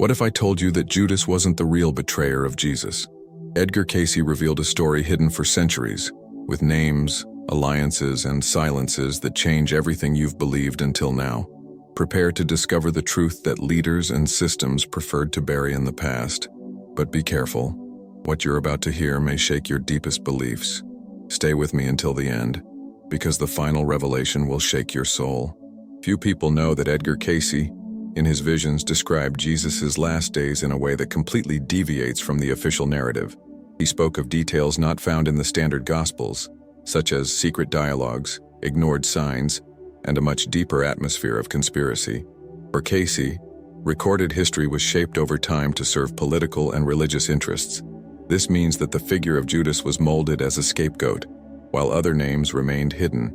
What if I told you that Judas wasn't the real betrayer of Jesus? Edgar Cayce revealed a story hidden for centuries, with names, alliances, and silences that change everything you've believed until now. Prepare to discover the truth that leaders and systems preferred to bury in the past. But be careful. What you're about to hear may shake your deepest beliefs. Stay with me until the end, because the final revelation will shake your soul. Few people know that Edgar Cayce, in his visions, described Jesus' last days in a way that completely deviates from the official narrative. He spoke of details not found in the standard Gospels, such as secret dialogues, ignored signs, and a much deeper atmosphere of conspiracy. For Cayce, recorded history was shaped over time to serve political and religious interests. This means that the figure of Judas was molded as a scapegoat, while other names remained hidden.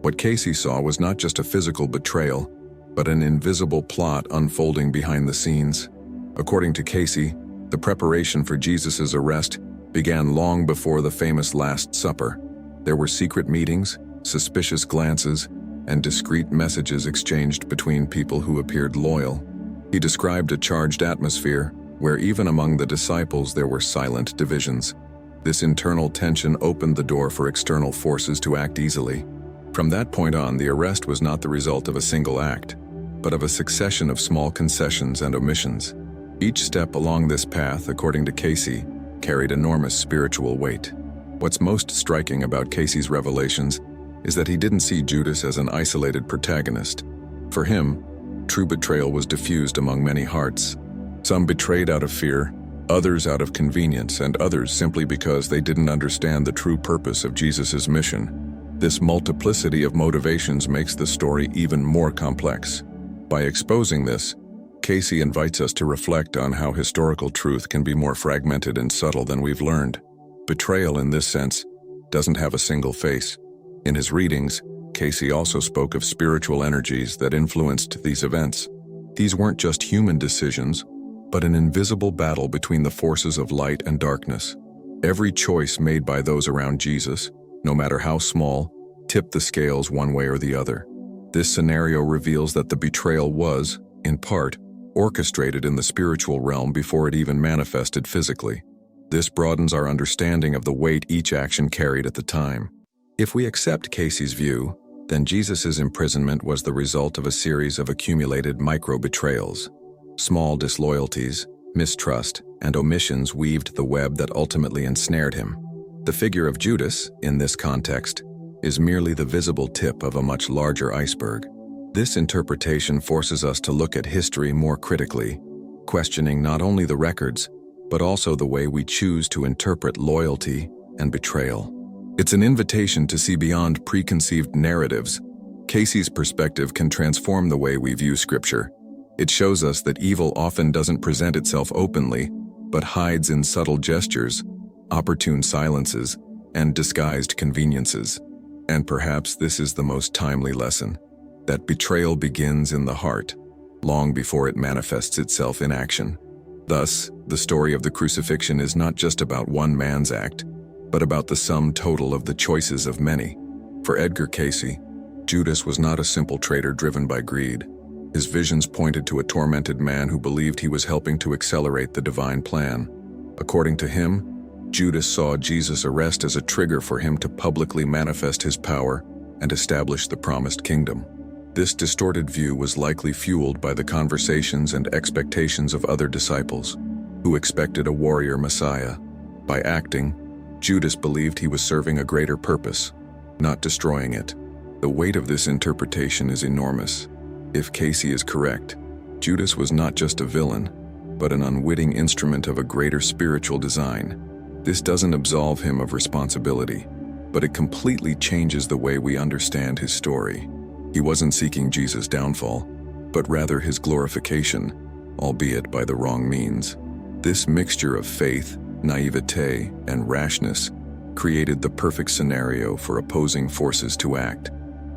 What Cayce saw was not just a physical betrayal, but an invisible plot unfolding behind the scenes. According to Cayce, the preparation for Jesus' arrest began long before the famous Last Supper. There were secret meetings, suspicious glances, and discreet messages exchanged between people who appeared loyal. He described a charged atmosphere where even among the disciples there were silent divisions. This internal tension opened the door for external forces to act easily. From that point on, the arrest was not the result of a single act, but of a succession of small concessions and omissions. Each step along this path, according to Cayce, carried enormous spiritual weight. What's most striking about Cayce's revelations is that he didn't see Judas as an isolated protagonist. For him, true betrayal was diffused among many hearts. Some betrayed out of fear, others out of convenience, and others simply because they didn't understand the true purpose of Jesus' mission. This multiplicity of motivations makes the story even more complex. By exposing this, Cayce invites us to reflect on how historical truth can be more fragmented and subtle than we've learned. Betrayal, in this sense, doesn't have a single face. In his readings, Cayce also spoke of spiritual energies that influenced these events. These weren't just human decisions, but an invisible battle between the forces of light and darkness. Every choice made by those around Jesus, no matter how small, tipped the scales one way or the other. This scenario reveals that the betrayal was, in part, orchestrated in the spiritual realm before it even manifested physically. This broadens our understanding of the weight each action carried at the time. If we accept Cayce's view, then Jesus' imprisonment was the result of a series of accumulated micro-betrayals. Small disloyalties, mistrust, and omissions weaved the web that ultimately ensnared him. The figure of Judas, in this context, is merely the visible tip of a much larger iceberg. This interpretation forces us to look at history more critically, questioning not only the records, but also the way we choose to interpret loyalty and betrayal. It's an invitation to see beyond preconceived narratives. Cayce's perspective can transform the way we view Scripture. It shows us that evil often doesn't present itself openly, but hides in subtle gestures, opportune silences, and disguised conveniences. And perhaps this is the most timely lesson, that betrayal begins in the heart, long before it manifests itself in action. Thus, the story of the crucifixion is not just about one man's act, but about the sum total of the choices of many. For Edgar Cayce, Judas was not a simple traitor driven by greed. His visions pointed to a tormented man who believed he was helping to accelerate the divine plan. According to him, Judas saw Jesus' arrest as a trigger for him to publicly manifest his power and establish the promised kingdom. This distorted view was likely fueled by the conversations and expectations of other disciples, who expected a warrior Messiah. By acting, Judas believed he was serving a greater purpose, not destroying it. The weight of this interpretation is enormous. If Cayce is correct, Judas was not just a villain, but an unwitting instrument of a greater spiritual design. This doesn't absolve him of responsibility, but it completely changes the way we understand his story. He wasn't seeking Jesus' downfall, but rather his glorification, albeit by the wrong means. This mixture of faith, naivete, and rashness created the perfect scenario for opposing forces to act.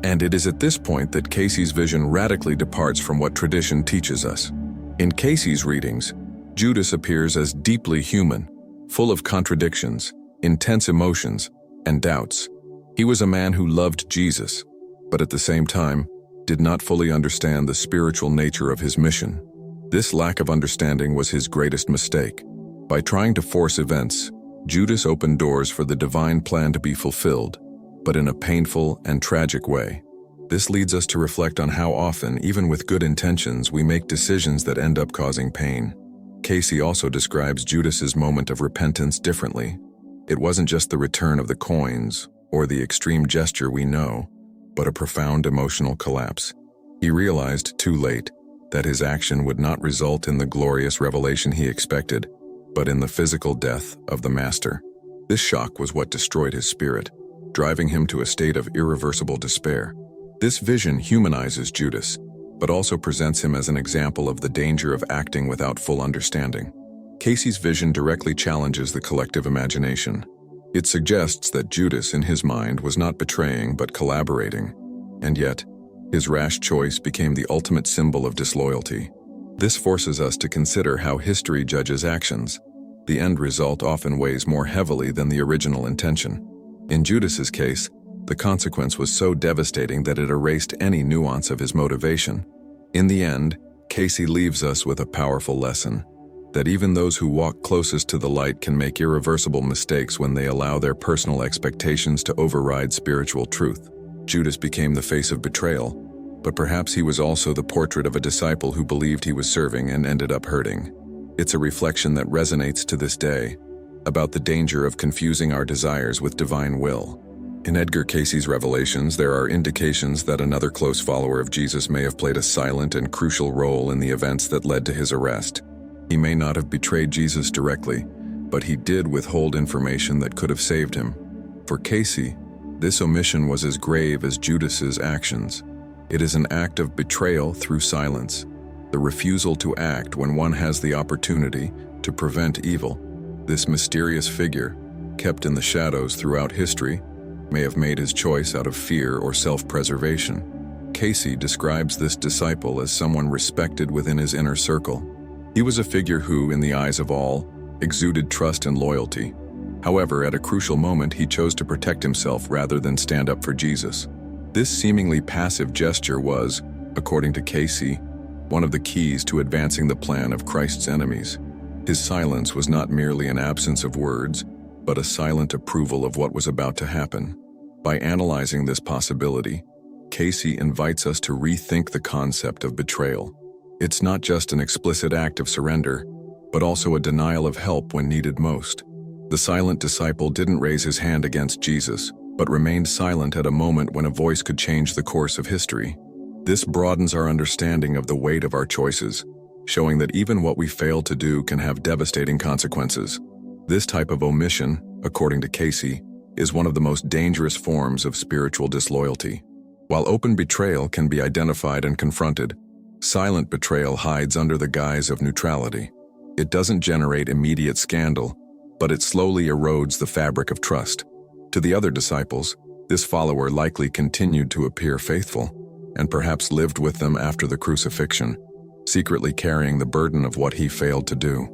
And it is at this point that Cayce's vision radically departs from what tradition teaches us. In Cayce's readings, Judas appears as deeply human, full of contradictions, intense emotions, and doubts. He was a man who loved Jesus, but at the same time, did not fully understand the spiritual nature of his mission. This lack of understanding was his greatest mistake. By trying to force events, Judas opened doors for the divine plan to be fulfilled, but in a painful and tragic way. This leads us to reflect on how often, even with good intentions, we make decisions that end up causing pain. Cayce also describes Judas's moment of repentance differently. It wasn't just the return of the coins or the extreme gesture we know, but a profound emotional collapse. He realized too late that his action would not result in the glorious revelation he expected, but in the physical death of the Master. This shock was what destroyed his spirit, driving him to a state of irreversible despair. This vision humanizes Judas, but also presents him as an example of the danger of acting without full understanding. Cayce's vision directly challenges the collective imagination. It suggests that Judas, in his mind, was not betraying but collaborating, and yet, his rash choice became the ultimate symbol of disloyalty. This forces us to consider how history judges actions. The end result often weighs more heavily than the original intention. In Judas's case, the consequence was so devastating that it erased any nuance of his motivation. In the end, Cayce leaves us with a powerful lesson, that even those who walk closest to the light can make irreversible mistakes when they allow their personal expectations to override spiritual truth. Judas became the face of betrayal, but perhaps he was also the portrait of a disciple who believed he was serving and ended up hurting. It's a reflection that resonates to this day, about the danger of confusing our desires with divine will. In Edgar Cayce's revelations, there are indications that another close follower of Jesus may have played a silent and crucial role in the events that led to his arrest. He may not have betrayed Jesus directly, but he did withhold information that could have saved him. For Cayce, this omission was as grave as Judas's actions. It is an act of betrayal through silence, the refusal to act when one has the opportunity to prevent evil. This mysterious figure, kept in the shadows throughout history, may have made his choice out of fear or self-preservation. Cayce describes this disciple as someone respected within his inner circle. He was a figure who, in the eyes of all, exuded trust and loyalty. However, at a crucial moment, he chose to protect himself rather than stand up for Jesus. This seemingly passive gesture was, according to Cayce, one of the keys to advancing the plan of Christ's enemies. His silence was not merely an absence of words, but a silent approval of what was about to happen. By analyzing this possibility, Cayce invites us to rethink the concept of betrayal. It's not just an explicit act of surrender, but also a denial of help when needed most. The silent disciple didn't raise his hand against Jesus, but remained silent at a moment when a voice could change the course of history. This broadens our understanding of the weight of our choices, showing that even what we fail to do can have devastating consequences. This type of omission, according to Cayce, is one of the most dangerous forms of spiritual disloyalty. While open betrayal can be identified and confronted, silent betrayal hides under the guise of neutrality. It doesn't generate immediate scandal, but it slowly erodes the fabric of trust. To the other disciples, this follower likely continued to appear faithful, and perhaps lived with them after the crucifixion, secretly carrying the burden of what he failed to do.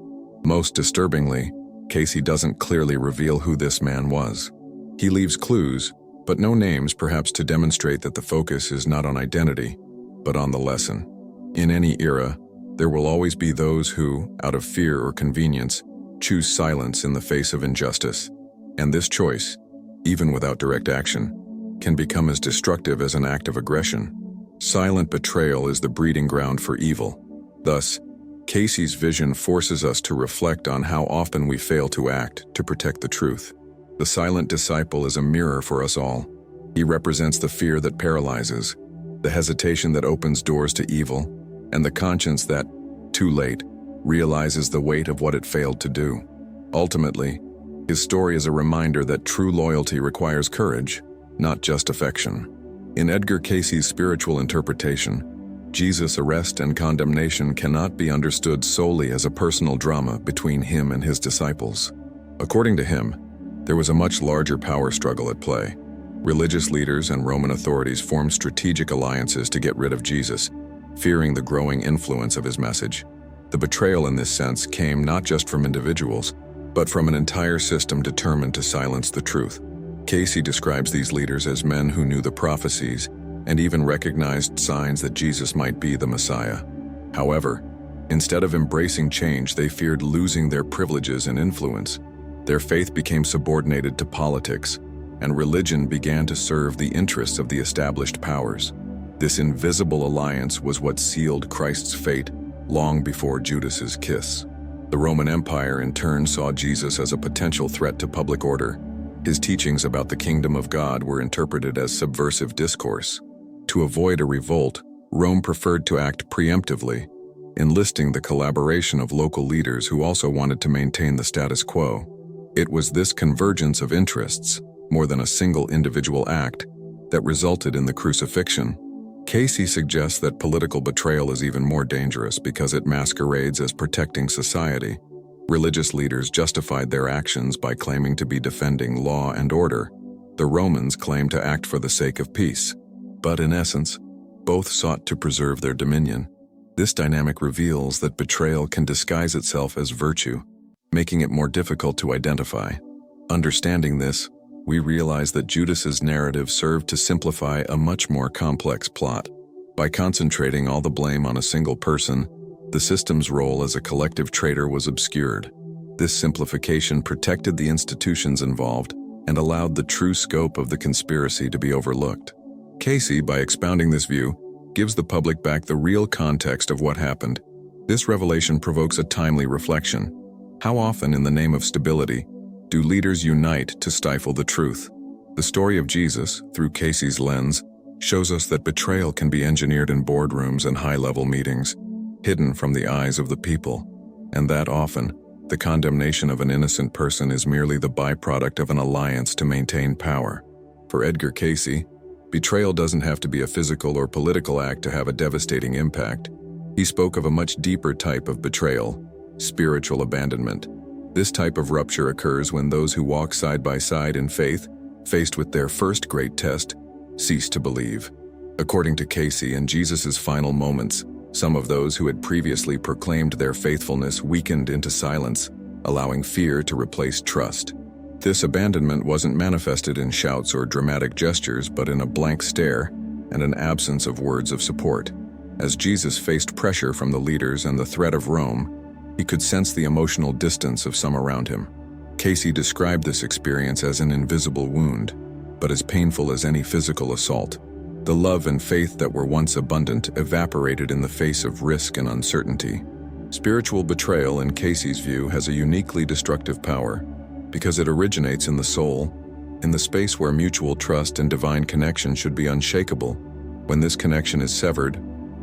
Most disturbingly, Cayce doesn't clearly reveal who this man was. He leaves clues, but no names, perhaps to demonstrate that the focus is not on identity, but on the lesson. In any era, there will always be those who, out of fear or convenience, choose silence in the face of injustice. And this choice, even without direct action, can become as destructive as an act of aggression. Silent betrayal is the breeding ground for evil. Thus, Cayce's vision forces us to reflect on how often we fail to act to protect the truth. The silent disciple is a mirror for us all. He represents the fear that paralyzes, the hesitation that opens doors to evil, and the conscience that, too late, realizes the weight of what it failed to do. Ultimately, his story is a reminder that true loyalty requires courage, not just affection. In Edgar Cayce's spiritual interpretation, Jesus' arrest and condemnation cannot be understood solely as a personal drama between him and his disciples. According to him, there was a much larger power struggle at play. Religious leaders and Roman authorities formed strategic alliances to get rid of Jesus, fearing the growing influence of his message. The betrayal in this sense came not just from individuals, but from an entire system determined to silence the truth. Cayce describes these leaders as men who knew the prophecies and even recognized signs that Jesus might be the Messiah. However, Instead of embracing change, they feared losing their privileges and influence. Their faith became subordinated to politics, and religion began to serve the interests of the established powers. This invisible alliance was what sealed Christ's fate long before Judas's kiss. The Roman Empire in turn saw Jesus as a potential threat to public order. His teachings about the kingdom of God were interpreted as subversive discourse. To avoid a revolt, Rome preferred to act preemptively, enlisting the collaboration of local leaders who also wanted to maintain the status quo. It was this convergence of interests, more than a single individual act, that resulted in the crucifixion. Cayce suggests that political betrayal is even more dangerous because it masquerades as protecting society. Religious leaders justified their actions by claiming to be defending law and order. The Romans claimed to act for the sake of peace. But in essence, both sought to preserve their dominion. This dynamic reveals that betrayal can disguise itself as virtue, making it more difficult to identify. Understanding this, we realize that Judas's narrative served to simplify a much more complex plot. By concentrating all the blame on a single person, the system's role as a collective traitor was obscured. This simplification protected the institutions involved and allowed the true scope of the conspiracy to be overlooked. Cayce, by expounding this view, gives the public back the real context of what happened. This revelation provokes a timely reflection. How often, in the name of stability, do leaders unite to stifle the truth? The story of Jesus, through Cayce's lens, shows us that betrayal can be engineered in boardrooms and high-level meetings, hidden from the eyes of the people, and that often, the condemnation of an innocent person is merely the byproduct of an alliance to maintain power. For Edgar Cayce, betrayal doesn't have to be a physical or political act to have a devastating impact. He spoke of a much deeper type of betrayal, spiritual abandonment. This type of rupture occurs when those who walk side by side in faith, faced with their first great test, cease to believe. According to Cayce, in Jesus' final moments, some of those who had previously proclaimed their faithfulness weakened into silence, allowing fear to replace trust. This abandonment wasn't manifested in shouts or dramatic gestures, but in a blank stare and an absence of words of support. As Jesus faced pressure from the leaders and the threat of Rome, he could sense the emotional distance of some around him. Cayce described this experience as an invisible wound, but as painful as any physical assault. The love and faith that were once abundant evaporated in the face of risk and uncertainty. Spiritual betrayal, in Cayce's view, has a uniquely destructive power because it originates in the soul, in the space where mutual trust and divine connection should be unshakable. When this connection is severed,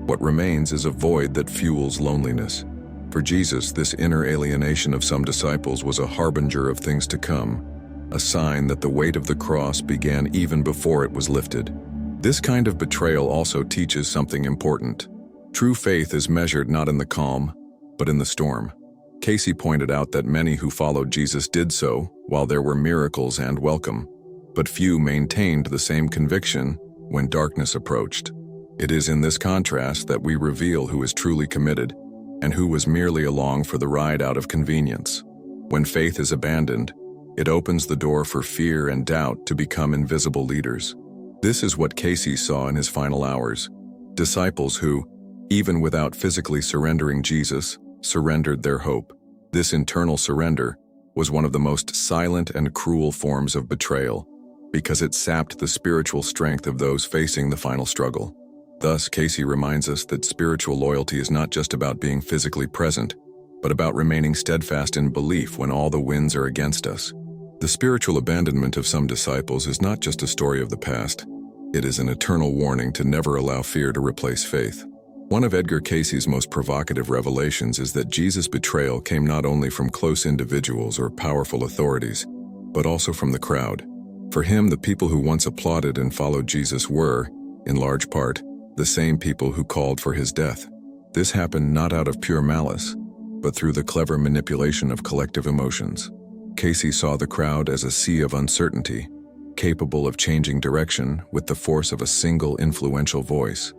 what remains is a void that fuels loneliness. For Jesus, this inner alienation of some disciples was a harbinger of things to come, a sign that the weight of the cross began even before it was lifted. This kind of betrayal also teaches something important. True faith is measured not in the calm, but in the storm. Cayce pointed out that many who followed Jesus did so while there were miracles and welcome, but few maintained the same conviction when darkness approached. It is in this contrast that we reveal who is truly committed and who was merely along for the ride out of convenience. When faith is abandoned, it opens the door for fear and doubt to become invisible leaders. This is what Cayce saw in his final hours. Disciples who, even without physically surrendering Jesus, surrendered their hope. This internal surrender was one of the most silent and cruel forms of betrayal because it sapped the spiritual strength of those facing the final struggle. Thus, Cayce reminds us that spiritual loyalty is not just about being physically present, but about remaining steadfast in belief when all the winds are against us. The spiritual abandonment of some disciples is not just a story of the past. It is an eternal warning to never allow fear to replace faith. One of Edgar Cayce's most provocative revelations is that Jesus' betrayal came not only from close individuals or powerful authorities, but also from the crowd. For him, the people who once applauded and followed Jesus were, in large part, the same people who called for his death. This happened not out of pure malice, but through the clever manipulation of collective emotions. Cayce saw the crowd as a sea of uncertainty, capable of changing direction with the force of a single influential voice.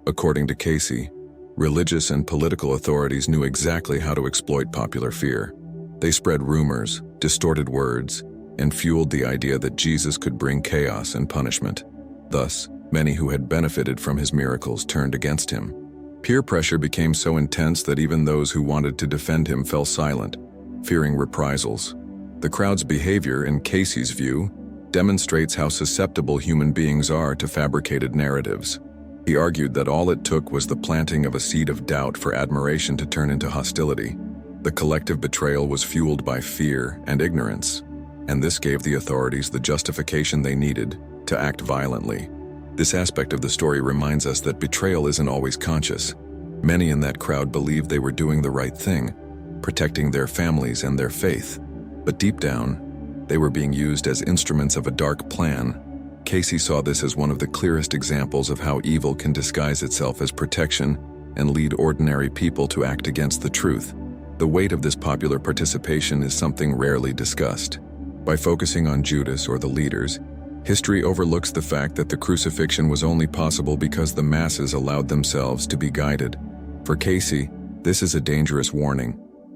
According to Cayce, religious and political authorities knew exactly how to exploit popular fear. They spread rumors, distorted words, and fueled the idea that Jesus could bring chaos and punishment. Thus, many who had benefited from his miracles turned against him. Peer pressure became so intense that even those who wanted to defend him fell silent, fearing reprisals. The crowd's behavior, in Cayce's view, demonstrates how susceptible human beings are to fabricated narratives. He argued that all it took was the planting of a seed of doubt for admiration to turn into hostility. The collective betrayal was fueled by fear and ignorance, and this gave the authorities the justification they needed to act violently. This aspect of the story reminds us that betrayal isn't always conscious. Many in that crowd believed they were doing the right thing, protecting their families and their faith. But deep down, they were being used as instruments of a dark plan. Cayce saw this as one of the clearest examples of how evil can disguise itself as protection and lead ordinary people to act against the truth. The weight of this popular participation is something rarely discussed. By focusing on Judas or the leaders, history overlooks the fact that the crucifixion was only possible because the masses allowed themselves to be guided. For Cayce, this is a dangerous warning.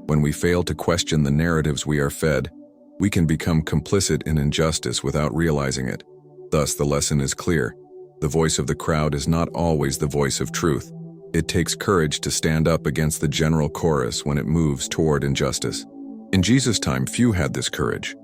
When we fail to question the narratives we are fed, we can become complicit in injustice without realizing it. Thus, the lesson is clear. The voice of the crowd is not always the voice of truth. It takes courage to stand up against the general chorus when it moves toward injustice. In Jesus' time, few had this courage,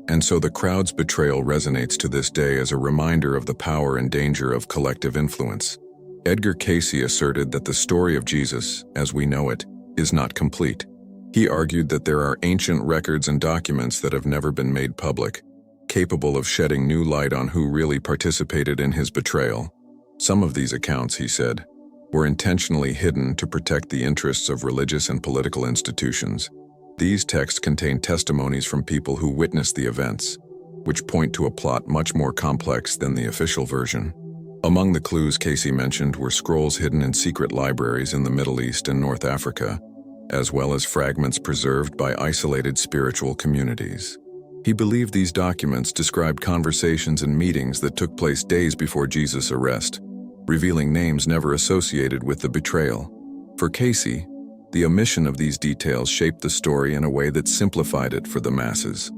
and so the crowd's betrayal resonates to this day as a reminder of the power and danger of collective influence. Edgar Cayce asserted that the story of Jesus, as we know it, is not complete. He argued that there are ancient records and documents that have never been made public, capable of shedding new light on who really participated in his betrayal. Some of these accounts, he said, were intentionally hidden to protect the interests of religious and political institutions. These texts contain testimonies from people who witnessed the events, which point to a plot much more complex than the official version. Among the clues Cayce mentioned were scrolls hidden in secret libraries in the Middle East and North Africa, as well as fragments preserved by isolated spiritual communities. He believed these documents described conversations and meetings that took place days before Jesus' arrest, revealing names never associated with the betrayal. For Cayce, the omission of these details shaped the story in a way that simplified it for the masses.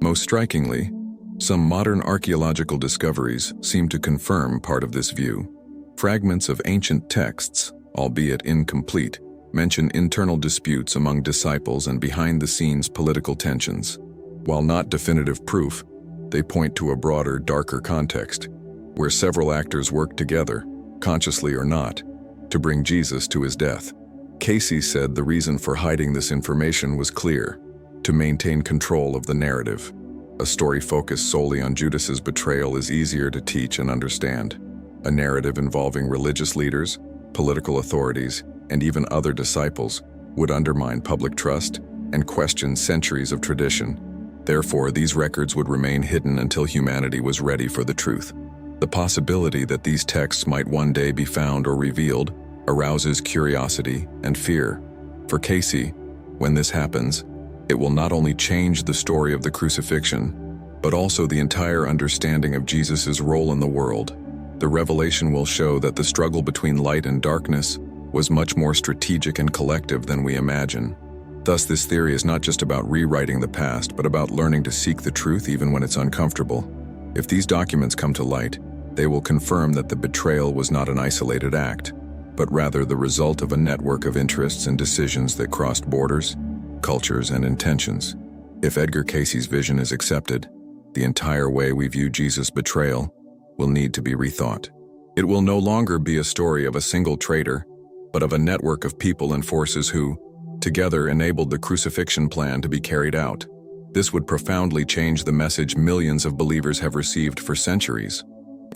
Most strikingly, some modern archaeological discoveries seem to confirm part of this view. Fragments of ancient texts, albeit incomplete, mention internal disputes among disciples and behind-the-scenes political tensions. While not definitive proof, they point to a broader, darker context, where several actors worked together, consciously or not, to bring Jesus to his death. Cayce said the reason for hiding this information was clear: to maintain control of the narrative. A story focused solely on Judas's betrayal is easier to teach and understand. A narrative involving religious leaders, political authorities, and even other disciples would undermine public trust and question centuries of tradition. Therefore, these records would remain hidden until humanity was ready for the truth. The possibility that these texts might one day be found or revealed arouses curiosity and fear. For Cayce, when this happens, it will not only change the story of the crucifixion, but also the entire understanding of Jesus' role in the world. The revelation will show that the struggle between light and darkness was much more strategic and collective than we imagine. Thus, this theory is not just about rewriting the past, but about learning to seek the truth even when it's uncomfortable. If these documents come to light, they will confirm that the betrayal was not an isolated act, but rather the result of a network of interests and decisions that crossed borders, cultures, and intentions. If Edgar Cayce's vision is accepted, the entire way we view Jesus' betrayal will need to be rethought. It will no longer be a story of a single traitor, but of a network of people and forces who, together, enabled the crucifixion plan to be carried out. This would profoundly change the message millions of believers have received for centuries.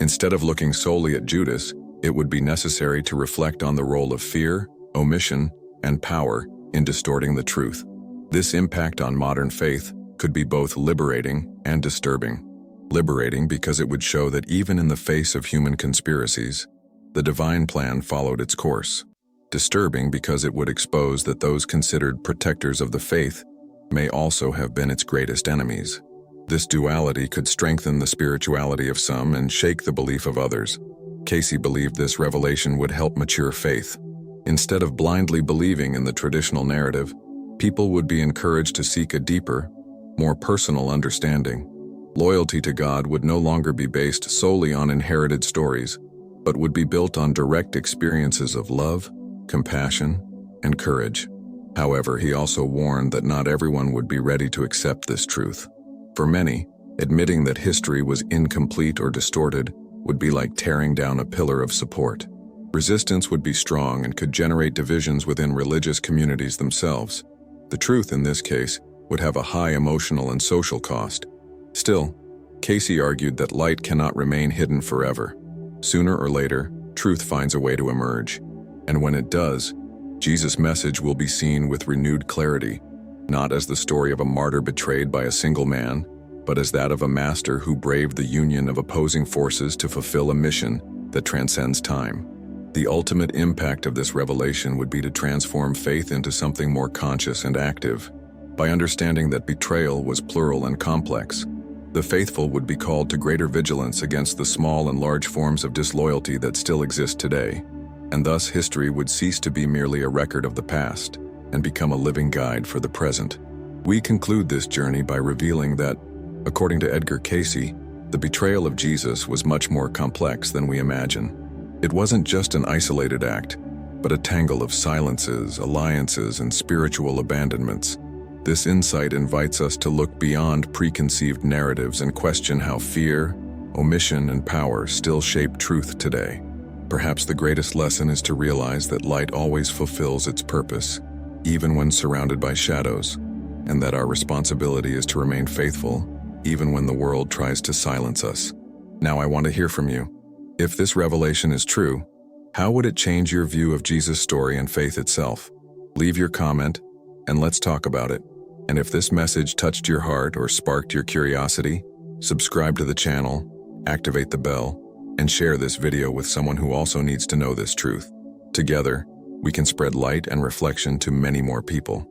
Instead of looking solely at Judas, it would be necessary to reflect on the role of fear, omission, and power in distorting the truth. This impact on modern faith could be both liberating and disturbing. Liberating because it would show that even in the face of human conspiracies, the divine plan followed its course. Disturbing because it would expose that those considered protectors of the faith may also have been its greatest enemies. This duality could strengthen the spirituality of some and shake the belief of others. Cayce believed this revelation would help mature faith. Instead of blindly believing in the traditional narrative, people would be encouraged to seek a deeper, more personal understanding. Loyalty to God would no longer be based solely on inherited stories, but would be built on direct experiences of love, compassion, and courage. However, he also warned that not everyone would be ready to accept this truth. For many, admitting that history was incomplete or distorted would be like tearing down a pillar of support. Resistance would be strong and could generate divisions within religious communities themselves. The truth in this case would have a high emotional and social cost. Still, Cayce argued that light cannot remain hidden forever. Sooner or later, truth finds a way to emerge. And when it does, Jesus' message will be seen with renewed clarity, not as the story of a martyr betrayed by a single man, but as that of a master who braved the union of opposing forces to fulfill a mission that transcends time. The ultimate impact of this revelation would be to transform faith into something more conscious and active. By understanding that betrayal was plural and complex, the faithful would be called to greater vigilance against the small and large forms of disloyalty that still exist today, and thus history would cease to be merely a record of the past and become a living guide for the present. We conclude this journey by revealing that, according to Edgar Cayce, the betrayal of Jesus was much more complex than we imagine. It wasn't just an isolated act, but a tangle of silences, alliances, and spiritual abandonments. This insight invites us to look beyond preconceived narratives and question how fear, omission, and power still shape truth today. Perhaps the greatest lesson is to realize that light always fulfills its purpose, even when surrounded by shadows, and that our responsibility is to remain faithful, even when the world tries to silence us. Now I want to hear from you. If this revelation is true, how would it change your view of Jesus' story and faith itself? Leave your comment, and let's talk about it. And if this message touched your heart or sparked your curiosity, subscribe to the channel, activate the bell, and share this video with someone who also needs to know this truth. Together, we can spread light and reflection to many more people.